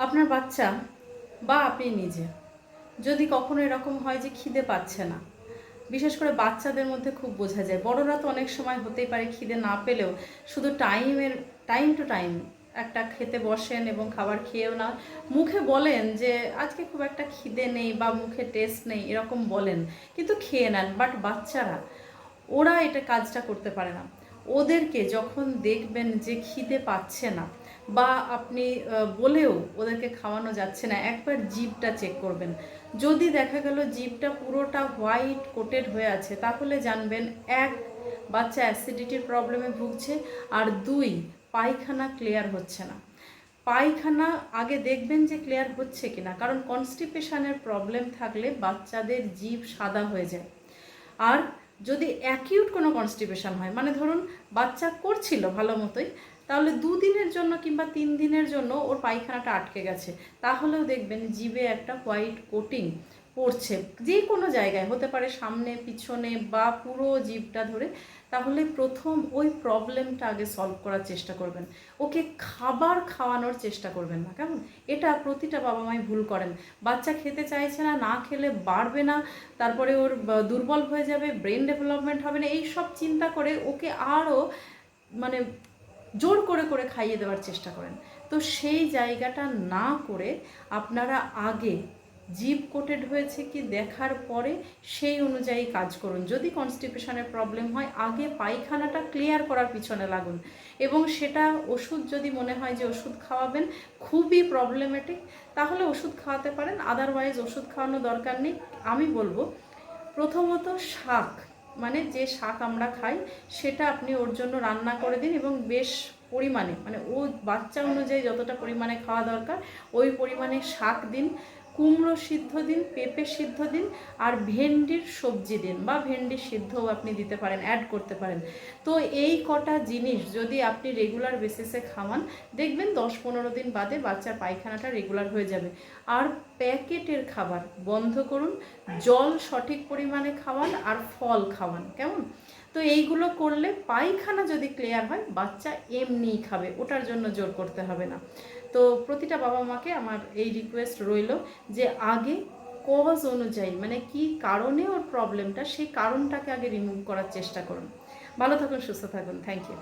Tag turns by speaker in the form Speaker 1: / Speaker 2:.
Speaker 1: আপনার বাচ্চা বা আপনি নিজে যদি কখনো এরকম হয় যে খিদে পাচ্ছে না, বিশেষ করে বাচ্চাদের মধ্যে খুব বোঝা যায়, বড়রা তো অনেক সময় হতেই পারে খিদে না পেলেও শুধু টাইম টু টাইম একটা খেতে বসেন এবং খাবার খেয়েও না, মুখে বলেন যে আজকে খুব একটা খিদে নেই বা মুখে টেস্ট নেই এরকম বলেন, কিন্তু খেয়ে নেন। বাট বাচ্চারা ওরা এটা কাজটা করতে পারে না। ওদেরকে যখন দেখবেন যে খিদে পাচ্ছে না বা আপনি বলেও ওদেরকে খাওয়ানো যাচ্ছে না, একবার জিভটা চেক করবেন। যদি দেখা গেল জিভটা পুরোটা হোয়াইট কোটেড হয়ে আছে, তাহলে জানবেন এক, বাচ্চা অ্যাসিডিটির প্রবলেমে ভুগছে, আর দুই, পায়খানা ক্লিয়ার হচ্ছে না। পায়খানা আগে দেখবেন যে ক্লিয়ার হচ্ছে কিনা, কারণ কনস্টিপেশনের প্রবলেম থাকলে বাচ্চাদের জিভ সাদা হয়ে যায়। আর যদি অ্যাকিউট কোনো কনস্টিপেশন হয়, মানে ধরুন বাচ্চা করছিল ভালো মতোই, তাহলে 2 দিনের জন্য কিংবা 3 দিনের জন্য ওর পায়খানাটা আটকে গেছে, তাহলেও দেখবেন জিভে একটা হোয়াইট কোটিং পড়ছে, যে কোনো জায়গায় হতে পারে, সামনে পিছনে বা পুরো জিভটা ধরে। তাহলে প্রথম ওই প্রবলেমটা আগে সলভ করার চেষ্টা করবেন, ওকে খাবার খাওয়ানোর চেষ্টা করবেন না, কেমন? এটা প্রতিটা বাবা মাই ভুল করেন। বাচ্চা খেতে চাইছে না, না খেলে বাড়বে না, তারপরে ওর দুর্বল হয়ে যাবে, ব্রেন ডেভেলপমেন্ট হবে না, এই সব চিন্তা করে ওকে আরও মানে জোর করে করে খাইয়ে দেওয়ার চেষ্টা করেন। তো সেই জায়গাটা না করে আপনারা আগে জিভ কোটেড হয়েছে কি দেখার পরে সেই অনুযায়ী কাজ করুন। যদি কনস্টিপেশনের প্রবলেম হয়, আগে পায়খানাটা ক্লিয়ার করার পিছনে লাগুন। এবং সেটা ওষুধ যদি মনে হয় যে ওষুধ খাওয়াবেন, খুবই প্রবলেমেটিক, তাহলে ওষুধ খাওয়াতে পারেন, আদারওয়াইজ ওষুধ খাওয়ানো দরকার নেই। আমি বলবো প্রথমত শাক, মানে যে শাক আমরা খাই সেটা আপনি ওর জন্য রান্না করে দিন, এবং বেশ পরিমাণে, মানে ও বাচ্চা অনুযায়ী যতটা পরিমাণে খাওয়া দরকার ওই পরিমাণে শাক দিন, কুমড়ো সিদ্ধ দিন, পেঁপে সিদ্ধ দিন, আর ভেন্ডির সবজি দিন, বা ভেন্ডি সিদ্ধও আপনি দিতে পারেন, অ্যাড করতে পারেন। তো এই কটা জিনিস যদি আপনি রেগুলার বেসিসে খাওয়ান, দেখবেন 10-15 দিন বাদে বাচ্চার পায়খানাটা রেগুলার হয়ে যাবে। আর প্যাকেটের খাবার বন্ধ করুন, জল সঠিক পরিমাণে খাওয়ান, আর ফল খাওয়ান, কেমন? তো এইগুলো করলে পায়খানা যদি ক্লিয়ার হয়, বাচ্চা এমনিই খাবে, ওটার জন্য জোর করতে হবে না। তো প্রতিটা বাবা মাকে আমার এই রিকোয়েস্ট রইল যে আগে কজ অনুযায়ী, মানে কি কারণে ওর প্রবলেমটা, সেই কারণটাকে আগে রিমুভ করার চেষ্টা করুন। ভালো থাকুন, সুস্থ থাকুন, থ্যাংক ইউ।